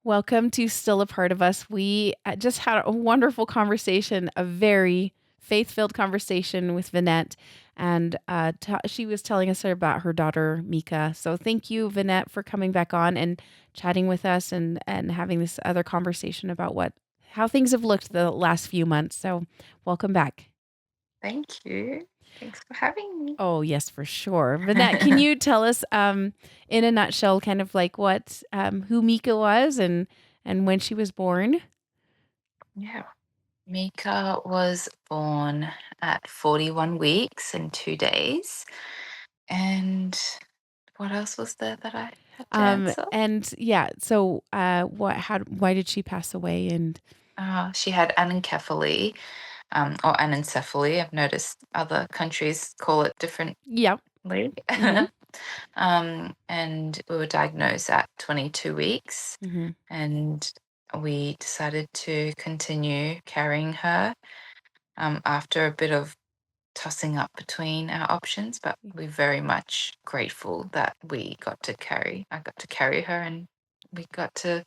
Welcome to Still a Part of Us. We just had a wonderful conversation, a very faith-filled conversation with Vinnette, and she was telling us about her daughter Mika. So thank you, Vinnette, for coming back on and chatting with us and having this other conversation about how things have looked the last few months. So welcome back. Thank you. Thanks for having me. Oh yes, for sure. Vinnette, can you tell us, in a nutshell, kind of like who Mika was and when she was born? Yeah. Mika was born at 41 weeks and 2 days. And what else was there that I had to answer? And yeah, so why did she pass away? And She had anencephaly, or anencephaly. I've noticed other countries call it differently. yeah. Mm-hmm. And we were diagnosed at 22 weeks, Mm-hmm. and we decided to continue carrying her after a bit of tossing up between our options, but we're very much grateful that I got to carry her, and we got to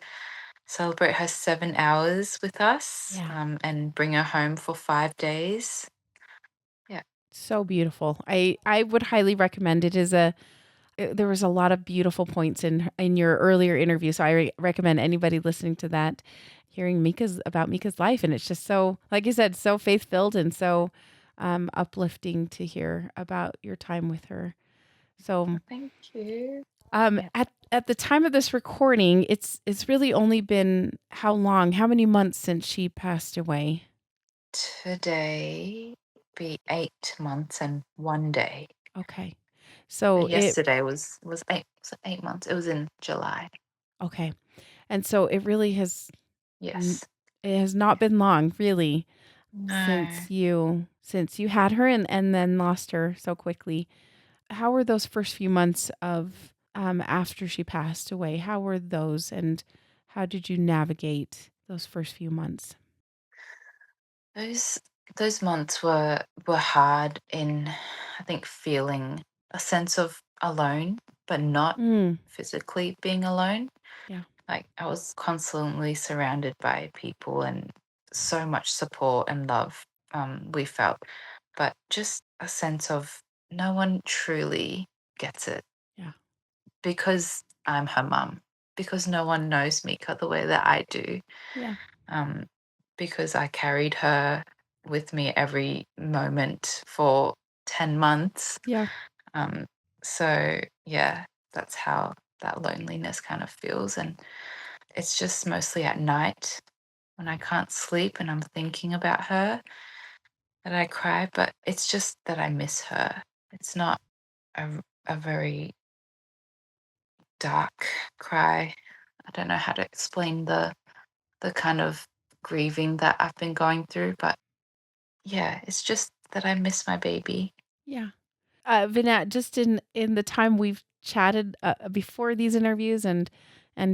celebrate her 7 hours with us, Yeah. and bring her home for 5 days. Yeah. So beautiful. I would highly recommend it. There was a lot of beautiful points in your earlier interview, so I recommend anybody listening to that hearing Mika's life, and it's just so, like you said, so faith filled and so uplifting to hear about your time with her. So Thank you. Yeah. at the time of this recording, it's really only been how long? How many months since she passed away? Today be 8 months and 1 day. Okay. So it Yesterday was 8 months. It was in July. okay. And so it really has n- Yes. it has not been long, really, No. since you had her and then lost her so quickly. How were those first few months of after she passed away? How were those, and how did you navigate those first few months? Those those months were hard in, I think, feeling a sense of alone, but not Mm, physically being alone. yeah. Like, I was constantly surrounded by people and so much support and love, we felt, but just a sense of no one truly gets it Yeah. because I'm her mum, because no one knows Mika the way that I do, Yeah. um, because I carried her with me every moment for 10 months. Yeah. Um, so, yeah, that's how that loneliness kind of feels. And it's just mostly at night when I can't sleep and I'm thinking about her that I cry, but it's just that I miss her. It's not a very dark cry. I don't know how to explain the kind of grieving that I've been going through, but yeah, it's just that I miss my baby. Yeah. Vinat, just in the time we've chatted before these interviews and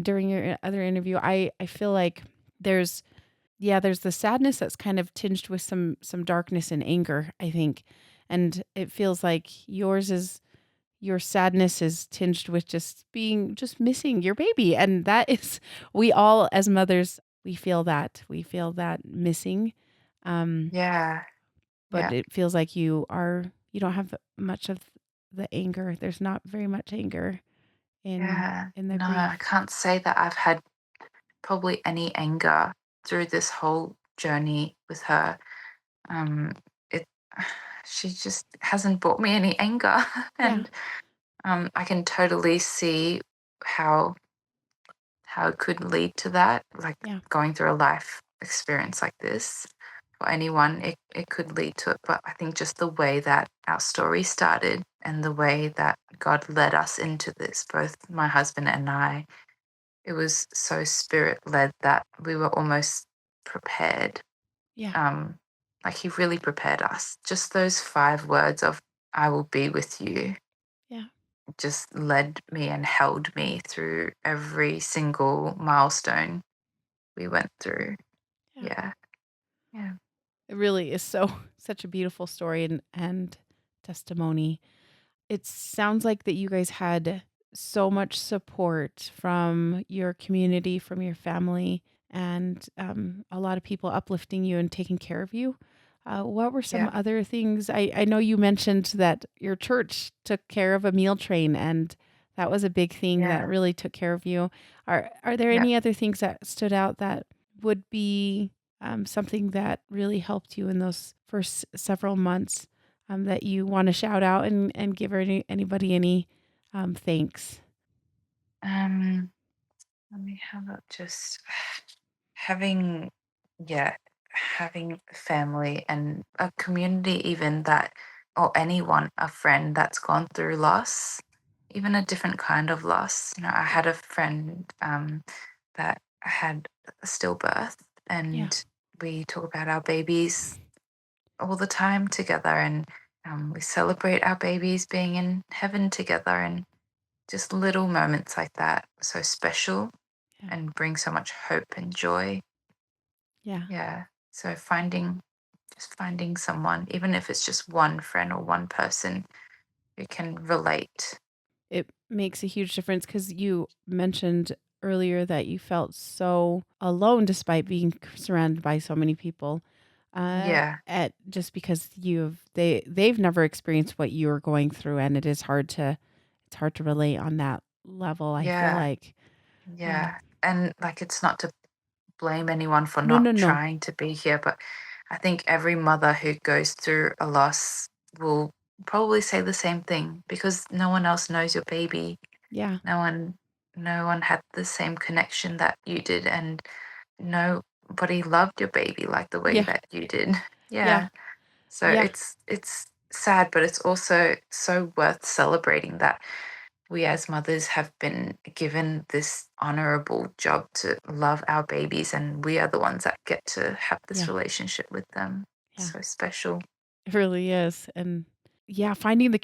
during your other interview, I feel like there's there's the sadness that's kind of tinged with some darkness and anger, I think. And it feels like your sadness is tinged with just missing your baby. And that is we all as mothers, we feel that. We feel that missing. Um Yeah, but yeah, it feels like you don't have much of the anger. There's not very much anger yeah. in the No, I grief. can't say that I've had probably any anger through this whole journey with her. Um, it she just hasn't brought me any anger, Yeah, and I can totally see how it could lead to that, like yeah, going through a life experience like this. For anyone, it could lead to it. But I think just the way that our story started and the way that God led us into this, both my husband and I, it was so spirit led that we were almost prepared. yeah, Um, like He really prepared us. Just those 5 words of "I will be with you" yeah, just led me and held me through every single milestone we went through. yeah. Yeah. Yeah. It really is so such a beautiful story and testimony. It sounds like that you guys had so much support from your community, from your family, and a lot of people uplifting you and taking care of you. What were some Yeah, other things? I know you mentioned that your church took care of a meal train, and that was a big thing that yeah, really took care of you. Are there yeah. any other things that stood out that would be something that really helped you in those first several months that you want to shout out and give anybody any thanks? Um, Let me have a just having, yeah, having family and a community, even that, or anyone, a friend that's gone through loss, even a different kind of loss. I had a friend that had a stillbirth, Yeah, and we talk about our babies all the time together, and we celebrate our babies being in heaven together, and just little moments like that, so special yeah, and bring so much hope and joy. yeah. Yeah. So just finding someone, even if it's just one friend or one person who can relate. It makes a huge difference because you mentioned earlier that you felt so alone despite being surrounded by so many people. Yeah. At just because they've never experienced what you're going through, and it's hard to relate on that level. I feel Yeah. like, um, Yeah. And like, it's not to blame anyone for no, not no, no, trying to be here, but I think every mother who goes through a loss will probably say the same thing, because no one else knows your baby. yeah, No one no one had the same connection that you did, and nobody loved your baby like the way yeah, that you did. yeah, Yeah. So yeah, it's sad, but it's also so worth celebrating that we as mothers have been given this honorable job to love our babies, and we are the ones that get to have this yeah, relationship with them. yeah. So special. It really is, and yeah, finding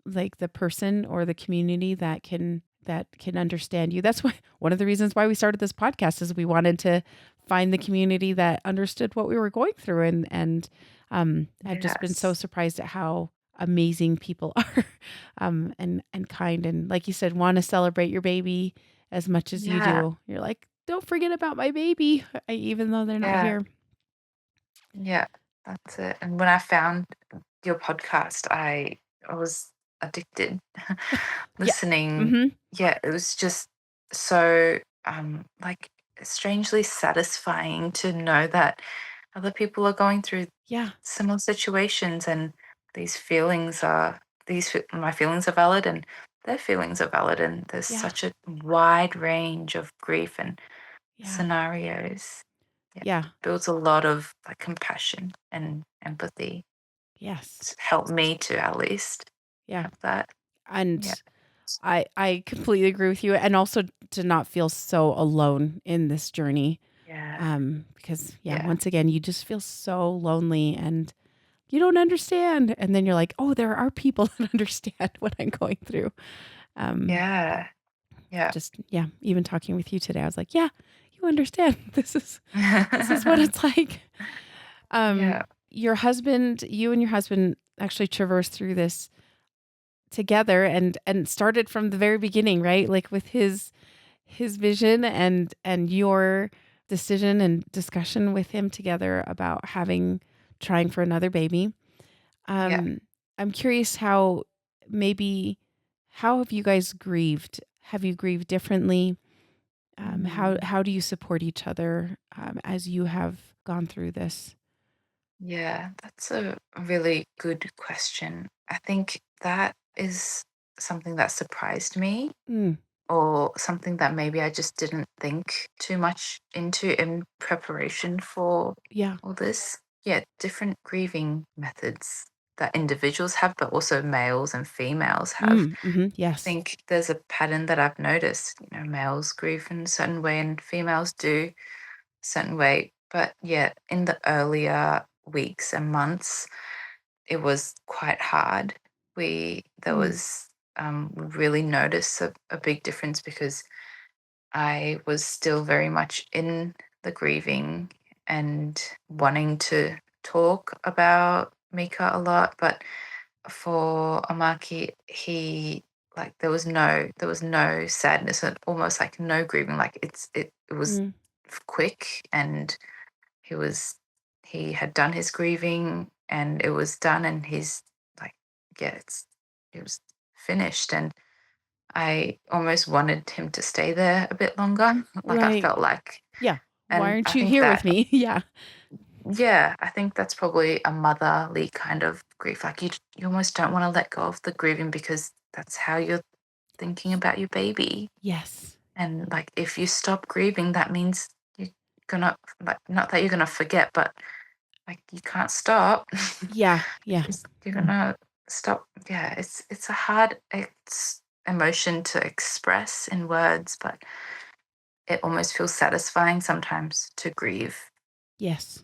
like the person or the community that can understand you. That's why one of the reasons why we started this podcast is we wanted to find the community that understood what we were going through, and I've just been so Yes. surprised at how amazing people are, and kind, and like you said, want to celebrate your baby as much as you Yeah. do. You're like, don't forget about my baby, even though they're not Yeah. here. Yeah. That's it. And when I found your podcast, I was addicted. Yeah. Listening, Hmm. yeah, it was just so like strangely satisfying to know that other people are going through Yeah. similar situations, and these feelings are my feelings are valid, and their feelings are valid, and there's Yeah. such a wide range of grief and Yeah. scenarios. Yeah, Yeah. builds a lot of like compassion and empathy. Yes. It's helped me to at least Yeah. have that. Yeah. And I completely agree with you, and also to not feel so alone in this journey. Yeah. Because yeah, Yeah. once again, you just feel so lonely and you don't understand. And then you're like, oh, there are people that understand what I'm going through. Um, Yeah. Yeah. just yeah, even talking with you today, I was like, yeah, you understand. This is what it's like. Um, Yeah. you and your husband actually traversed through this together and started from the very beginning, right? Like with his vision and your decision and discussion with him together about having trying for another baby. Yeah. Um, I'm curious how maybe how have you guys grieved? Have you grieved differently? Mm. How do you support each other as you have gone through this? Yeah, that's a really good question. I think that is something that surprised me, Mm, or something that maybe I just didn't think too much into in preparation for yeah. all this. Yeah, different grieving methods that individuals have, but also males and females have. Mm, hmm. I Yes. think there's a pattern that I've noticed. Males grieve in a certain way and females do a certain way. But yeah, in the earlier weeks and months, it was quite hard. There Mm, was, we really noticed a big difference, because I was still very much in the grieving and wanting to talk about Mika a lot. But for Amaki, he like there was no sadness and almost like no grieving. Like it was Mm, quick, and he was he had done his grieving and it was done, and he's like, yeah, it was finished. And I almost wanted him to stay there a bit longer. Like I right. felt like, Yeah. Why and I aren't you think here with that, me? Yeah. yeah, I think that's probably a motherly kind of grief. Like you almost don't want to let go of the grieving because that's how you're thinking about your baby. Yes. And like if you stop grieving, that means you're gonna, like, not that you're gonna forget, but like you can't stop. Yeah. Yeah. You're gonna stop. Yeah, it's a hard emotion to express in words, but it almost feels satisfying sometimes to grieve Yes.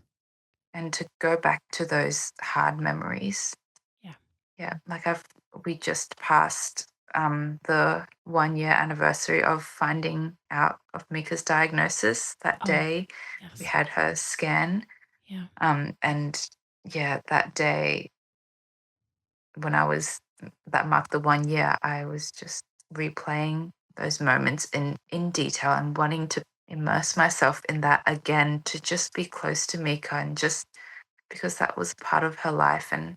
and to go back to those hard memories. Yeah. Yeah, like we just passed the 1 year anniversary of finding out of Mika's diagnosis. That Oh, day we yes. had her scan. Yeah. And yeah, that day when that marked the 1 year, I was just replaying those moments in detail and wanting to immerse myself in that again, to just be close to Mika, and just because that was part of her life, and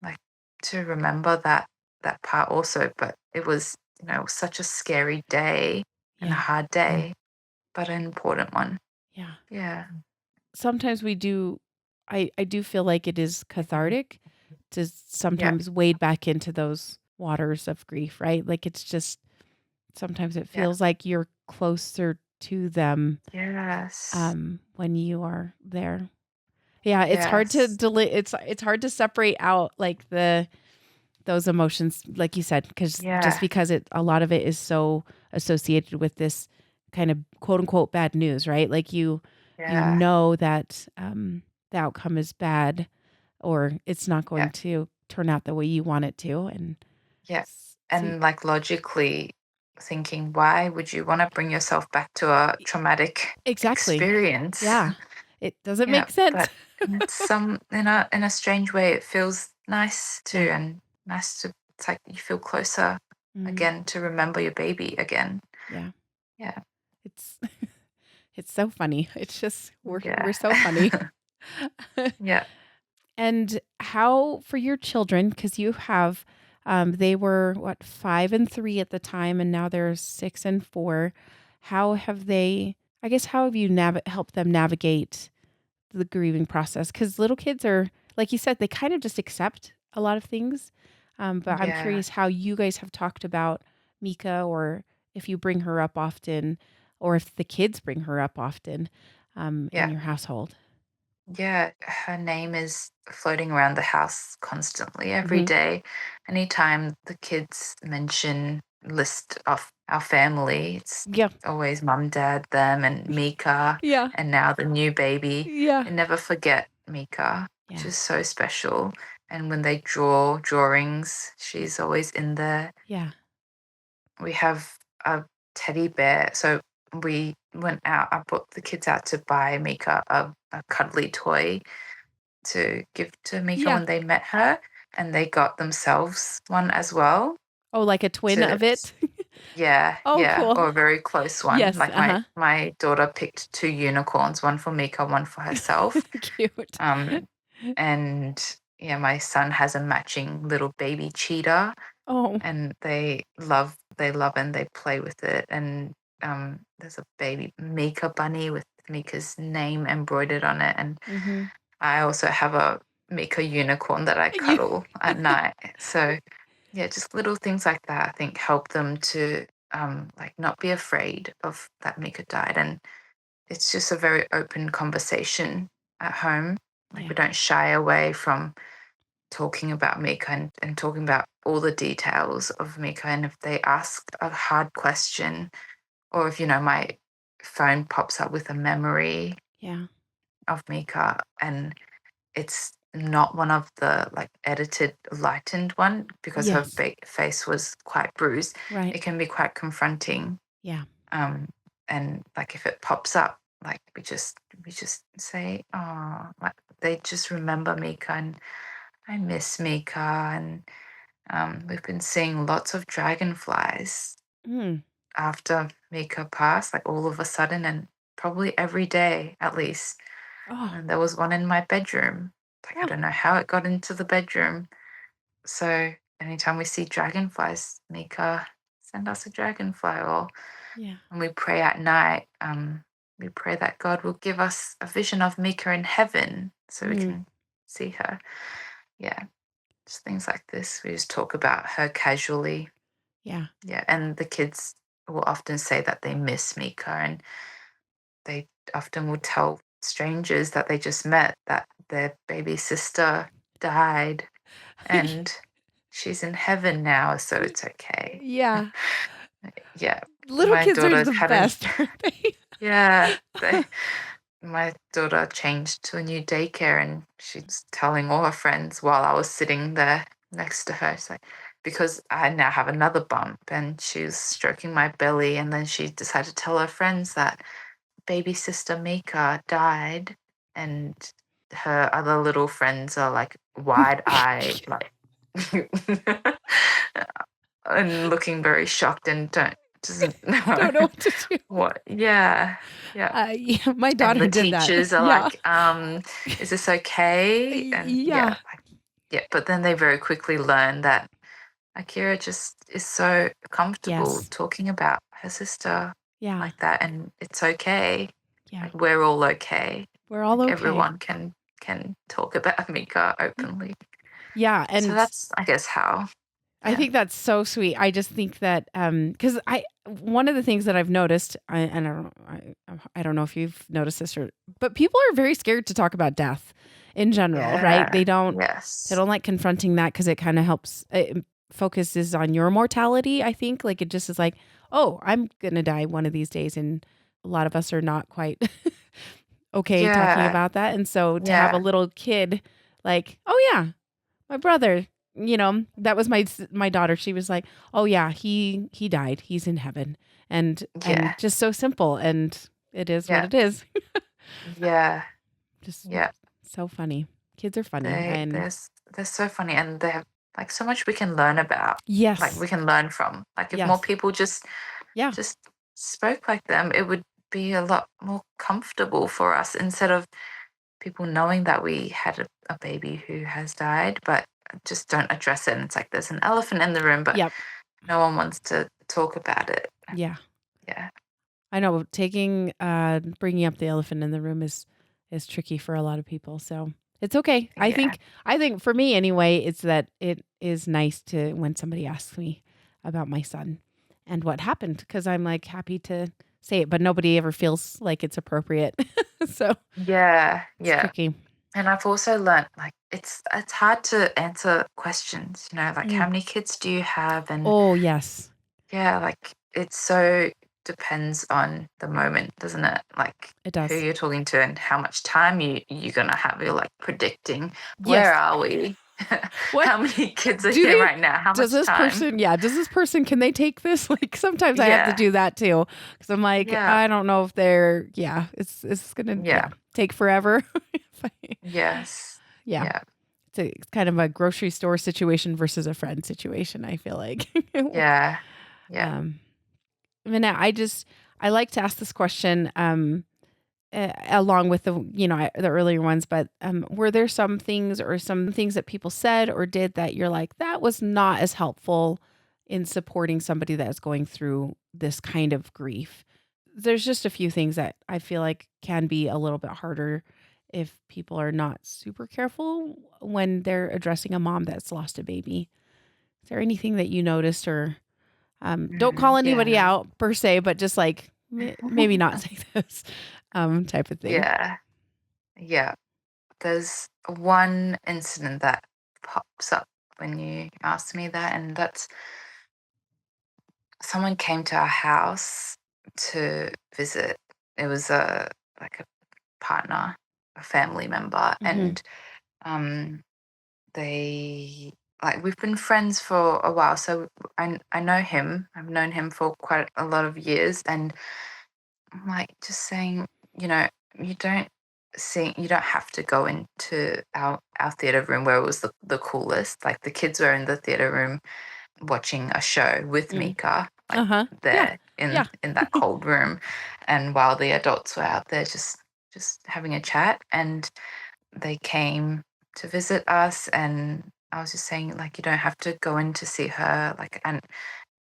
like to remember that part also. But it was, such a scary day and a Yeah. hard day, but an important one. Yeah. Yeah. Sometimes we do I do feel like it is cathartic to Yeah. sometimes wade back into those waters of grief, right? Like, it's just sometimes it Yeah. feels like you're closer to them, Yes. when you are there. Yeah, it's hard to Yes. it's hard to separate out, like, those emotions, like you said, because just Yeah. because a lot of it is so associated with this kind of quote unquote bad news, right? Like you Yeah. know that the outcome is bad or it's not Yeah. going to turn out the way you want it to. And Yeah. so And like logically thinking, why would you want to bring yourself back to a traumatic exactly. experience? Yeah. It doesn't Yeah. make sense. But in a strange way, it feels nice too, Yeah. and nice to, it's like you feel closer Mhm. again to remember your baby again. Yeah. Yeah. It's it's so funny. It's just we're Yeah. so funny. Yeah. And how for your children, because you have, they were what, 5 and 3 at the time, and now they're 6 and 4. How have they? I guess how have you helped them navigate the grieving process? Because little kids are, like you said, they kind of just accept a lot of things. But I'm Yeah. curious how you guys have talked about Mika, or if you bring her up often, or if the kids bring her up often, in Yeah. your household. Yeah, her name is floating around the house constantly every Hmm. day. Anytime the kids mention list of our family, it's Yeah. always mum, dad, them, and Mika, Yeah. and now the new baby. Yeah. They never forget Mika, which Yeah. is so special. And when they draw drawings, she's always in there. Yeah. We have a teddy bear. So we went out, I brought the kids out to buy Mika a cuddly toy to give to Mika Yeah. when they met her, and they got themselves one as well. Oh, like a twin To of it? Yeah, Oh, yeah, cool. or a very close one. Yes, Like my uh-huh. my daughter picked two unicorns, one for Mika, one for herself. Cute. Um, and yeah, my son has a matching little baby cheetah, Oh. and they love and they play with it. And there's a baby Mika bunny with Mika's name embroidered on it, and Mhm. I also have a Mika unicorn that I You cuddle at night. So yeah, just little things like that I think help them to like not be afraid of that Mika died. And it's just a very open conversation at home. Like we Yeah. don't shy away from talking about Mika, and talking about all the details of Mika. And if they ask a hard question, or if my phone pops up with a memory Yeah. of Mika, and it's not one of the like edited lightened one, because her Yes. face was quite bruised. Right. It can be quite confronting. Yeah. um and like if it pops up, like we just say, oh, like they just remember Mika, and I miss Mika. And We've been seeing lots of dragonflies Mm. after Mika passed, like all of a sudden, and probably every day at least. Oh, And there was one in my bedroom. Like, I oh, don't know how it got into the bedroom. So anytime we see dragonflies, Mika, send us a dragonfly. Or yeah. when we pray at night, we pray that God will give us a vision of Mika in heaven so we Mm. can see her. Yeah, just things like this. We just talk about her casually. Yeah. Yeah, and the kids will often say that they miss Mika, and they often will tell strangers that they just met that their baby sister died and she's in heaven now, so it's okay. Yeah. Yeah, Little my kids are daughter's the having, best, aren't they? yeah, my daughter changed to a new daycare and she's telling all her friends while I was sitting there next to her. She's like, because I now have another bump, and she was stroking my belly, and then she decided to tell her friends that baby sister Mika died, and her other little friends are like wide eyed, like and looking very shocked and doesn't know Don't know what to do. what. Yeah, yeah. Yeah, my And daughter the did that. teachers are Yeah. like, is this okay? And yeah, Yeah. like, yeah. But then they very quickly learn that Akira just is so comfortable Yes. talking about her sister Yeah. like that, and it's okay. Yeah. Like, we're all okay. We're all Like, okay. everyone can talk about Mika Y openly. Yeah, So and that's, I guess, how. I Yeah. think that's so sweet. I just think that, because I one of the things that I've noticed, and I don't know if you've noticed this, but people are very scared to talk about death in general, right? Yeah. They Yes. don't like confronting that because it kind of helps. It focuses on your mortality. I think, like, it just is like, oh, I'm gonna die one of these days, and a lot of us are not quite okay talking Yeah. about that. And so to have a Yeah. little kid, like, oh yeah, my brother, that was my daughter. She was like, "Oh yeah, he died. He's in heaven." And Yeah. just so simple, and it is what Yeah. it is. Yeah. Just Yeah. so funny. Kids are funny. They And they're s- they're so funny, and they have like so much we can learn about. Like, we yes. can learn from. Like, if more Yes. people Yeah. just spoke like them, it would be a lot more comfortable for us, instead of people knowing that we had a baby who has died, but just don't address it. And it's like there's an elephant in the room, but Yep. no one wants to talk about it. Yeah. Yeah. I know bringing up the elephant in the room is tricky for a lot of people. So it's okay. Yeah. I think for me anyway, it's that it is nice to when somebody asks me about my son and what happened, because I'm like happy to say it, but nobody ever feels like it's appropriate. So Yeah. it's Yeah. tricky. And I've also learnt, like, it's hard to answer questions, like, how Mm. many kids do you have? And Oh yes, yeah, like, it's so depends on the moment, doesn't it? Like, it who does. you're talking to and how much time you're gonna have. You're like predicting, where Yes. are we? What How many kids are do here they? right now? How Does much this time? person? Yeah. Does this person? Can they take this? Like sometimes I have to Yeah. do that too, because I'm like, Yeah. I don't know if they're. Yeah. It's gonna, Yeah. take forever. If Yes. yeah. Yeah. It's kind of a grocery store situation versus a friend situation, I feel like. Yeah. Yeah. um, Minette, I like to ask this question. Along with the earlier ones, but were there some things that people said or did that you're like, that was not as helpful in supporting somebody that is going through this kind of grief? There's just a few things that I feel like can be a little bit harder if people are not super careful when they're addressing a mom that's lost a baby. Is there anything that you noticed, or don't call anybody Yeah. out per se, but just like maybe not say this type of thing? Yeah. Yeah. There's one incident that pops up when you ask me that, and that's someone came to our house to visit. It was a partner, a family member, Hmm. and um, they, like, we've been friends for a while, so I know him. I've known him for quite a lot of years, and I'm like just saying, you know, you don't. seeing, you don't have to go into our theater room where it was the coolest. Like the kids were in the theater room watching a show with Mm. Mika, like Uh-huh. Yeah. there Yeah. in that cold room, and while the adults were out there just having a chat, and they came to visit us, and I was just saying, like, you don't have to go in to see her, like, and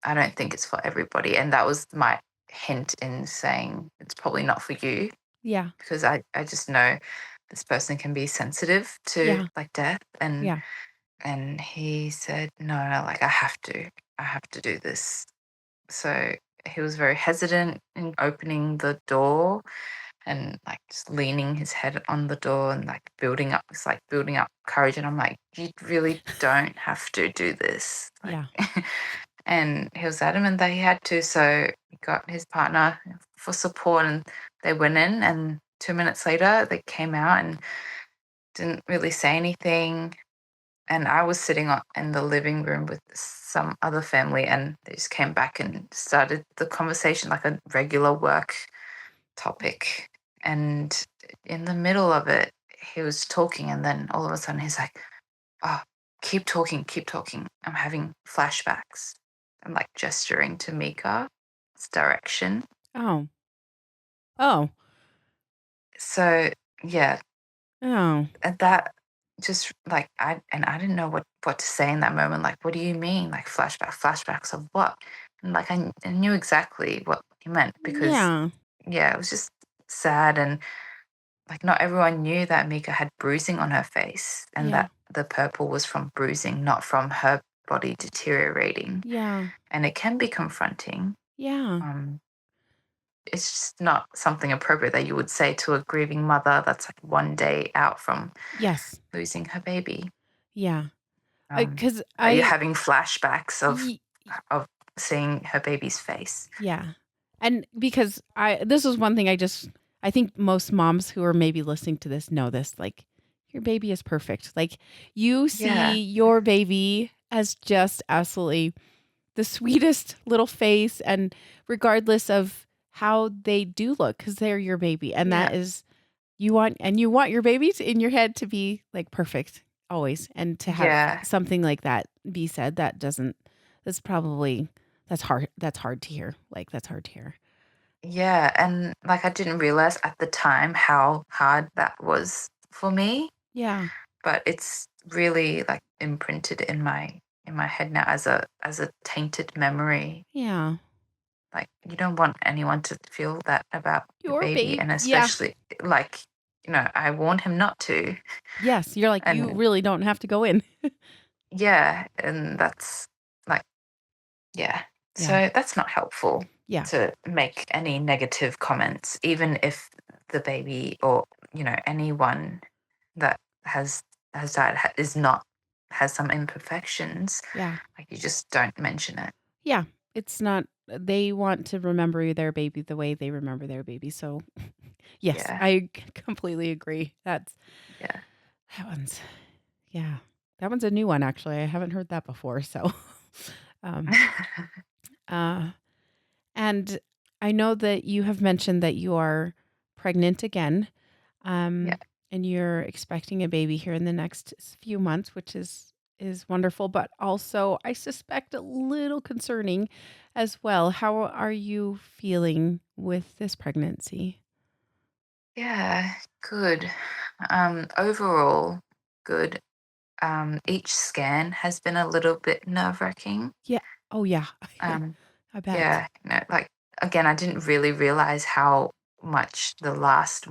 I don't think it's for everybody, and that was my hint in saying it's probably not for you, Yeah. because I just know this person can be sensitive to Yeah. like death, Yeah. and he said, "No, no, like I have to do this." So he was very hesitant in opening the door and like just leaning his head on the door and like building up, it's like building up courage. And I'm like, you really don't have to do this. Like, Yeah. and he was adamant that he had to. So he got his partner for support, and they went in. And 2 minutes later, they came out and didn't really say anything. And I was sitting in the living room with some other family, and they just came back and started the conversation like a regular work topic. And in the middle of it, he was talking, and then all of a sudden he's like, "Oh, keep talking, keep talking. I'm having flashbacks." I'm like gesturing to Mika's direction. Oh. Oh. So yeah, Oh. and that just like I didn't know what to say in that moment. Like, what do you mean? Like flashbacks of what? And like I knew exactly what he meant, because Yeah. yeah, it was just sad, and like not everyone knew that Mika had bruising on her face, and Yeah. that the purple was from bruising, not from her body deteriorating. Yeah. And it can be confronting. Yeah. Um, it's just not something appropriate that you would say to a grieving mother that's like one day out from Yes. losing her baby. Yeah. Um, Because that you're I having flashbacks y of seeing her baby's face. yeah. And because this is one thing I think most moms who are maybe listening to this know this, like, your baby is perfect. Like, you Yeah, see your baby as just absolutely the sweetest little face, and regardless of how they do look, because 'cause they're your baby, and yeah, that is you want your babies in your head to be, like, perfect always, and to have yeah, something like that be said, that's probably that's hard to hear, like, that's hard to hear. yeah. And like I didn't realize at the time how hard that was for me, Yeah, but it's really like imprinted in my head now as a tainted memory. yeah. Like you don't want anyone to feel that about your Your baby, baby, and yeah. especially like, I warned him not to. Yes, you're like, "You And really don't have to go in." yeah, and that's like, yeah. Yeah, So that's not helpful yeah, to make any negative comments, even if the baby or, anyone that has died is not, has some imperfections. yeah, Like you just don't mention it. yeah. It's not they want to remember their baby the way they remember their baby, so, yes, Yeah. I completely agree. Yeah. That one's yeah. That one's a new one, actually. I haven't heard that before, so, um, uh, and I know that you have mentioned that you are pregnant again, Yeah. and you're expecting a baby here in the next few months, which is wonderful, but also I suspect a little concerning as well. How are you feeling with this pregnancy? Yeah. Good. Overall, good. Each scan has been a little bit nerve-wracking. Yeah. Oh, yeah. Um, I bet. yeah, like again, I didn't really realize how much the last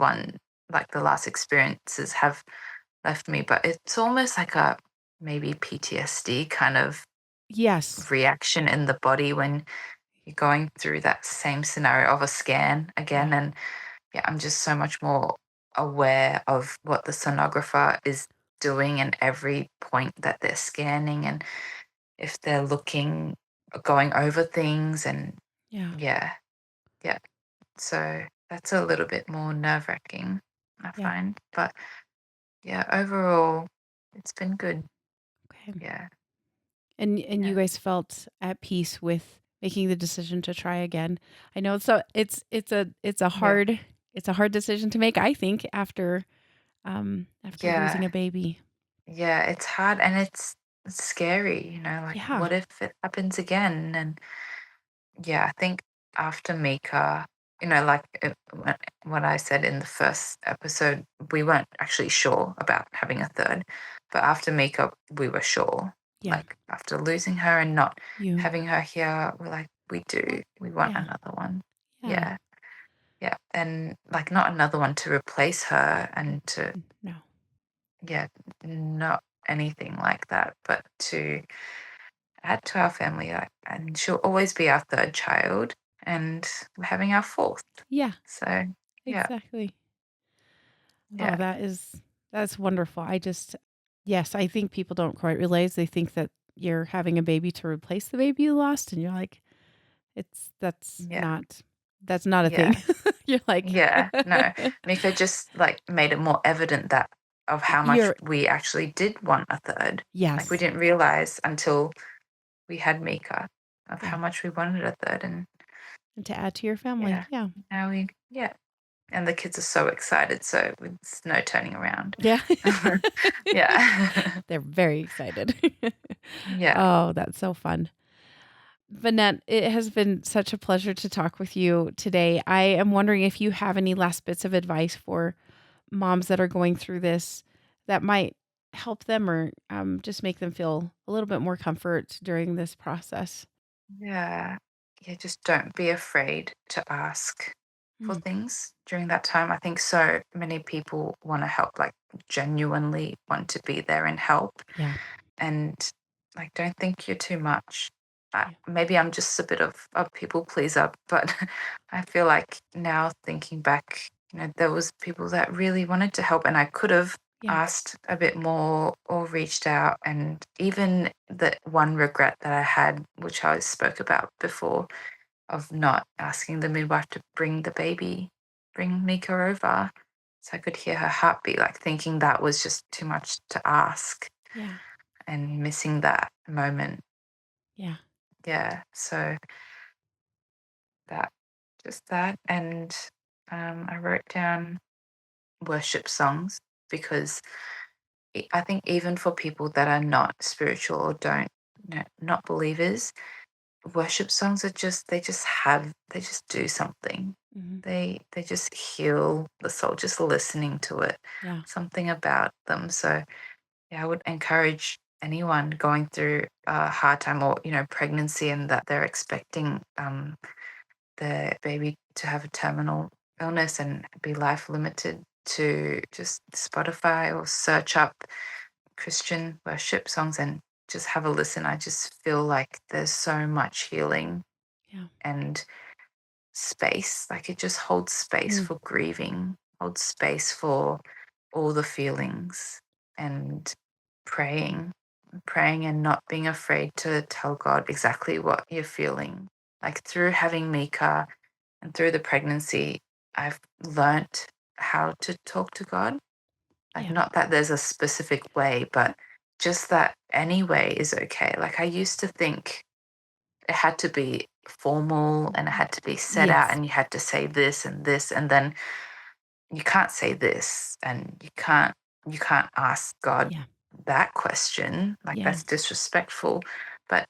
experiences have left me, but it's almost like a maybe PTSD kind of Yes. reaction in the body when you're going through that same scenario of a scan again. Yeah. And yeah, I'm just so much more aware of what the sonographer is doing and every point that they're scanning, and if they're going over things. And Yeah. yeah, yeah. So that's a little bit more nerve wracking, I Yeah. find. But yeah, overall, it's been good. Okay. Yeah, And you yeah, guys felt at peace with making the decision to try again. I know it's a yeah, hard it's a hard decision to make, I think, after losing Yeah. a baby. Yeah, it's hard and it's scary, like Yeah. what if it happens again? And yeah, I think after Mika, like what I said in the first episode, we weren't actually sure about having a third, but after Mika, we were sure. Yeah. Like after losing her and not You having her here, we're like, we want Yeah. another one. Yeah. Yeah, yeah, and like not another one to replace her and to No. yeah, not anything like that, but to add to our family, and she'll always be our third child, and we're having our fourth. Yeah, So, yeah, exactly. Oh, yeah, that's wonderful. Yes, I think people don't quite realize they think that you're having a baby to replace the baby you lost, and you're like, it's yeah, that's not a thing. yeah, You're like, yeah. No, Mika just like made it more evident that of how much you're we actually did want a third. Like we yes. didn't realize until we had Mika of how Yeah, much we wanted a third, and and to add to your family. yeah, Yeah. now yeah, and the kids are so excited, so it's no turning around. Yeah. Yeah. They're very excited. Yeah. Oh, that's so fun. Vanette, it has been such a pleasure to talk with you today. I am wondering if you have any last bits of advice for moms that are going through this that might help them or just make them feel a little bit more comfort during this process. Yeah. Yeah, just don't be afraid to ask for Mm, things during that time. I think so many people want to help, like genuinely want to be there and help. yeah, And like, don't think you're too much. yeah, Maybe I'm just a bit of a people pleaser, but I feel like now thinking back, there was people that really wanted to help, and I could have yeah, asked a bit more or reached out. And even the one regret that I had, which I spoke about before, of not asking the midwife to bring Mika over, so I could hear her heartbeat, like thinking that was just too much to ask yeah, and missing that moment. yeah, Yeah. So that, just that. And I wrote down worship songs because I think even for people that are not spiritual or don't, not believers, worship songs are just, they just do something. hmm They just heal the soul, just listening to it, yeah, something about them. So yeah, I would encourage anyone going through a hard time or, pregnancy and that they're expecting their baby to have a terminal illness and be life limited to just Spotify or search up Christian worship songs and just have a listen. I just feel like there's so much healing yeah, and space. Like it just holds space mm, for grieving, holds space for all the feelings and praying, praying and not being afraid to tell God exactly what you're feeling. Like through having Mika and through the pregnancy, I've learnt how to talk to God. Like, yeah, not that there's a specific way, but just that any way is okay. Like, I used to think it had to be formal and it had to be set out yes, and you had to say this, and then you can't say this and you can't ask God yeah, that question. Like, yeah, that's disrespectful. But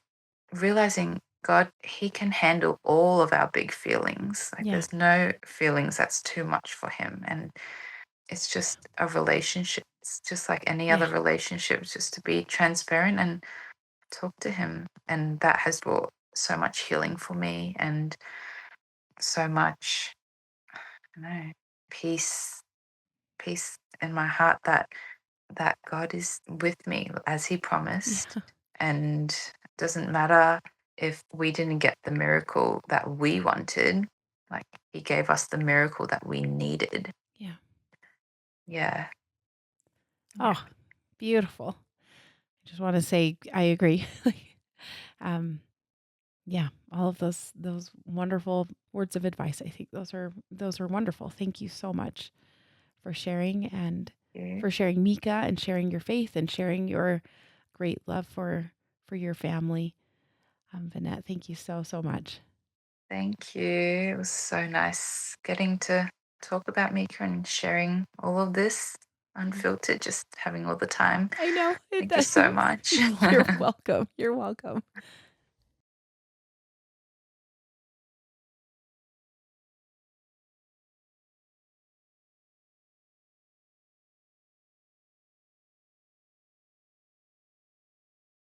realizing God, He can handle all of our big feelings. Like, yeah, there's no feelings that's too much for Him. And it's just a relationship. It's just like any yeah, other relationship, just to be transparent and talk to Him. And that has brought so much healing for me and so much, I don't know, peace, peace in my heart that God is with me as He promised. yeah, And it doesn't matter if we didn't get the miracle that we wanted, like He gave us the miracle that we needed. yeah. Yeah. Yeah. Oh, beautiful. I just want to say I agree. um, yeah, all of those wonderful words of advice. I think those are wonderful. Thank you so much for sharing and Yeah. for sharing Mika and sharing your faith and sharing your great love for your family. Vinnette, thank you so much. Thank you. It was so nice getting to talk about Mika and sharing all of this unfiltered, just having all the time. I know, it Thank you so does. much. You're welcome, you're welcome.